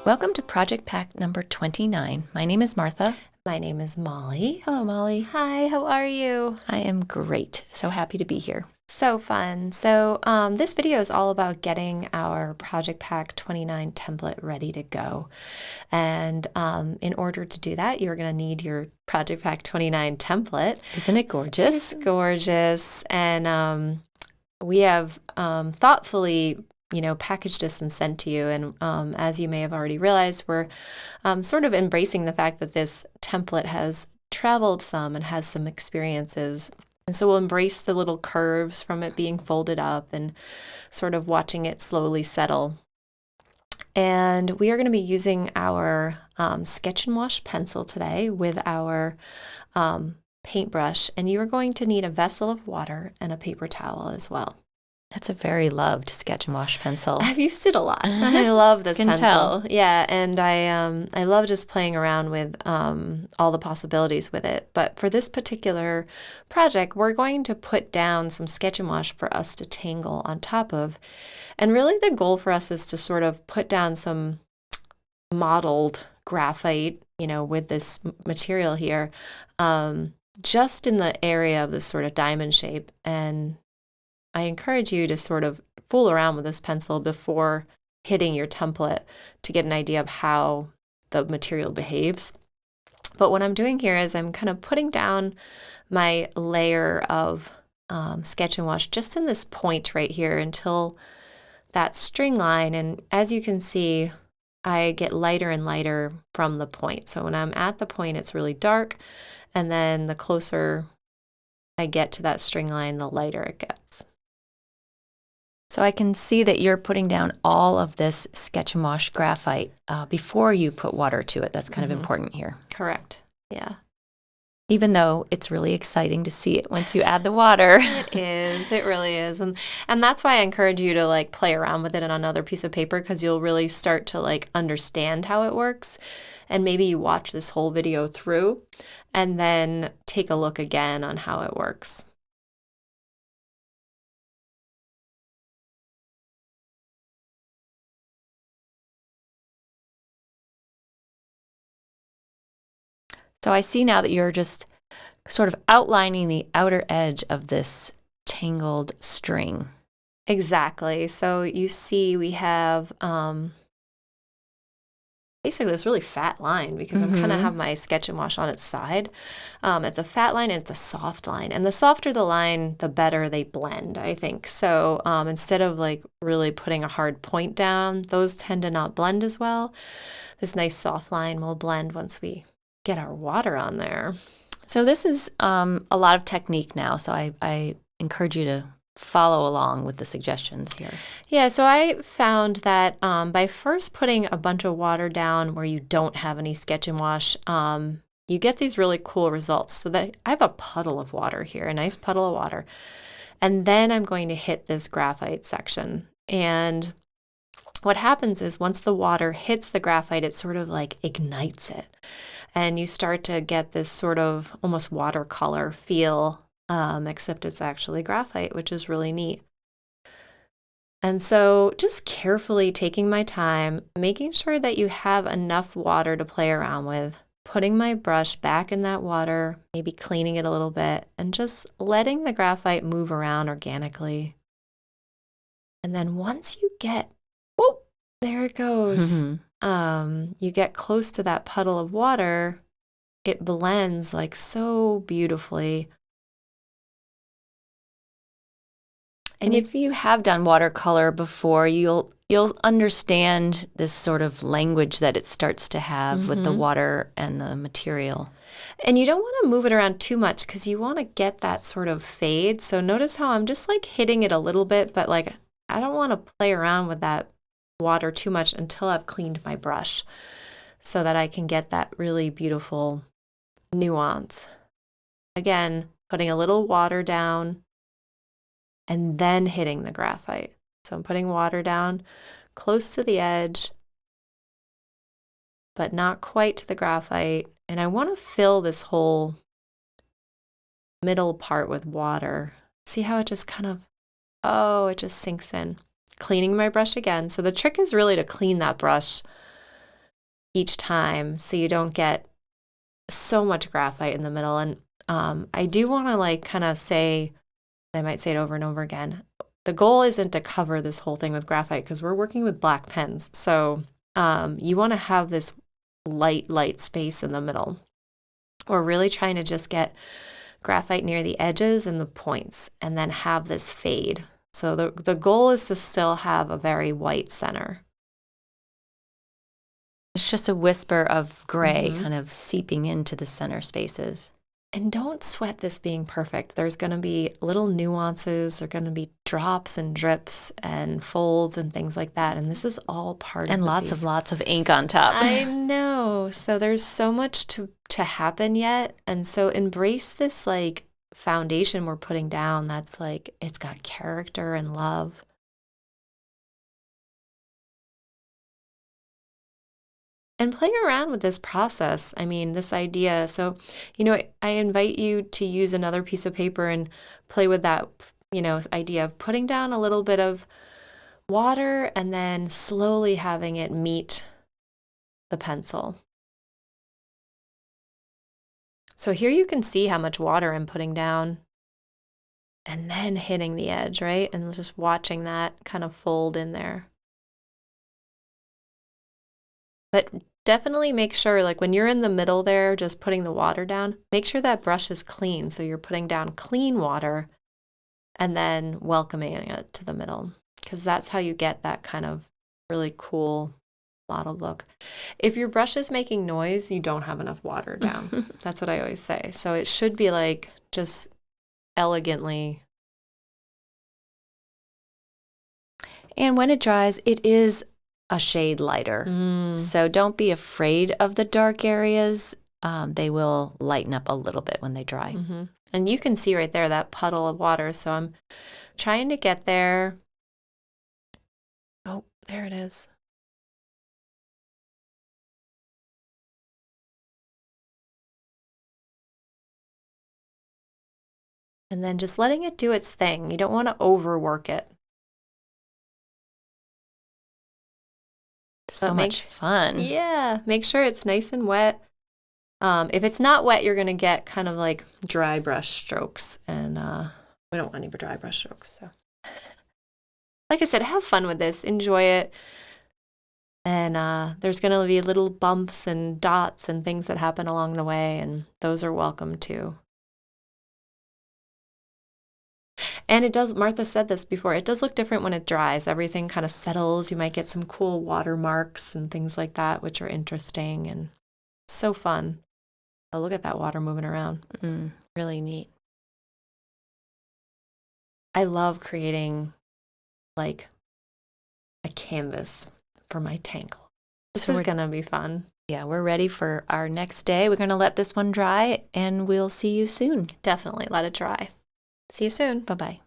Welcome to Project Pack number 29. My name is Martha. My name is Molly. Hello, Molly. Hi, how are you? I am great. So happy to be here. So fun. So this video is all about getting our Project Pack 29 template ready to go. And in order to do that, you're going to need your Project Pack 29 template. Isn't it gorgeous? It's gorgeous. And we have thoughtfully packaged this and sent to you. And as you may have already realized, we're sort of embracing the fact that this template has traveled some and has some experiences. And so we'll embrace the little curves from it being folded up and sort of watching it slowly settle. And we are going to be using our Sketch and Wash pencil today with our paintbrush. And you are going to need a vessel of water and a paper towel as well. That's a very loved Sketch and Wash pencil. I've used it a lot. I love this Can pencil. tell. Yeah, and I love just playing around with all the possibilities with it. But for this particular project, we're going to put down some Sketch and Wash for us to tangle on top of. And really the goal for us is to sort of put down some modeled graphite, with this material here, just in the area of this sort of diamond shape. And I encourage you to sort of fool around with this pencil before hitting your template to get an idea of how the material behaves. But what I'm doing here is I'm kind of putting down my layer of Sketch and Wash just in this point right here until that string line. And as you can see, I get lighter and lighter from the point. So when I'm at the point, it's really dark. And then the closer I get to that string line, the lighter it gets. So I can see that you're putting down all of this Sketch and Wash graphite before you put water to it. That's kind of important here. Correct. Yeah. Even though it's really exciting to see it once you add the water. It is. It really is. And that's why I encourage you to play around with it on another piece of paper, because you'll really start to understand how it works. And maybe you watch this whole video through and then take a look again on how it works. So I see now that you're just sort of outlining the outer edge of this tangled string. Exactly. So you see we have basically this really fat line, because I'm kind of have my Sketch and Wash on its side. It's a fat line and it's a soft line. And the softer the line, the better they blend, I think. So instead of really putting a hard point down, those tend to not blend as well. This nice soft line will blend once we get our water on there. So this is a lot of technique now, so I encourage you to follow along with the suggestions here. Yeah, so I found that by first putting a bunch of water down where you don't have any Sketch and Wash, you get these really cool results. So that I have a puddle of water here, a nice puddle of water. And then I'm going to hit this graphite section. And what happens is once the water hits the graphite, it sort of ignites it. And you start to get this sort of almost watercolor feel, except it's actually graphite, which is really neat. And so just carefully taking my time, making sure that you have enough water to play around with, putting my brush back in that water, maybe cleaning it a little bit, and just letting the graphite move around organically. And then once you get, whoop, there it goes. You get close to that puddle of water, it blends so beautifully. And if you have done watercolor before, you'll understand this sort of language that it starts to have with the water and the material. And you don't want to move it around too much, because you want to get that sort of fade. So notice how I'm just hitting it a little bit, but I don't want to play around with that water too much until I've cleaned my brush, so that I can get that really beautiful nuance. Again, putting a little water down and then hitting the graphite. So I'm putting water down close to the edge, but not quite to the graphite. And I want to fill this whole middle part with water. See how it just kind of, it just sinks in. Cleaning my brush again. So the trick is really to clean that brush each time so you don't get so much graphite in the middle. And I do want to like kind of say, I might say it over and over again, the goal isn't to cover this whole thing with graphite because we're working with black pens. So you want to have this light space in the middle. We're really trying to just get graphite near the edges and the points and then have this fade. So the goal is to still have a very white center. It's just a whisper of gray kind of seeping into the center spaces. And don't sweat this being perfect. There's going to be little nuances. There are going to be drops and drips and folds and things like that. And this is all part and of lots of ink on top. I know. So there's so much to happen yet. And so embrace this like foundation we're putting down that's like, it's got character and love. And play around with this process. I mean, this idea. So, I invite you to use another piece of paper and play with that, idea of putting down a little bit of water and then slowly having it meet the pencil. So here you can see how much water I'm putting down and then hitting the edge, right? And just watching that kind of fold in there. But definitely make sure, like when you're in the middle there, just putting the water down, make sure that brush is clean. So you're putting down clean water and then welcoming it to the middle, because that's how you get that kind of really cool mottled look. If your brush is making noise, you don't have enough water down. That's what I always say. So it should be like just elegantly. And when it dries, it is a shade lighter. So don't be afraid of the dark areas. They will lighten up a little bit when they dry. And you can see right there that puddle of water. So I'm trying to get there. Oh, there it is. And then just letting it do its thing. You don't want to overwork it. So much fun. Yeah, make sure it's nice and wet. If it's not wet, you're going to get kind of like dry brush strokes. And we don't want any dry brush strokes. So, like I said, have fun with this. Enjoy it. And there's going to be little bumps and dots and things that happen along the way. And those are welcome too. And it does, Martha said this before, it does look different when it dries. Everything kind of settles. You might get some cool watermarks and things like that, which are interesting and so fun. Oh, look at that water moving around. Really neat. I love creating like a canvas for my tangle. This is going to be fun. Yeah, we're ready for our next day. We're going to let this one dry and we'll see you soon. Definitely let it dry. See you soon. Bye-bye.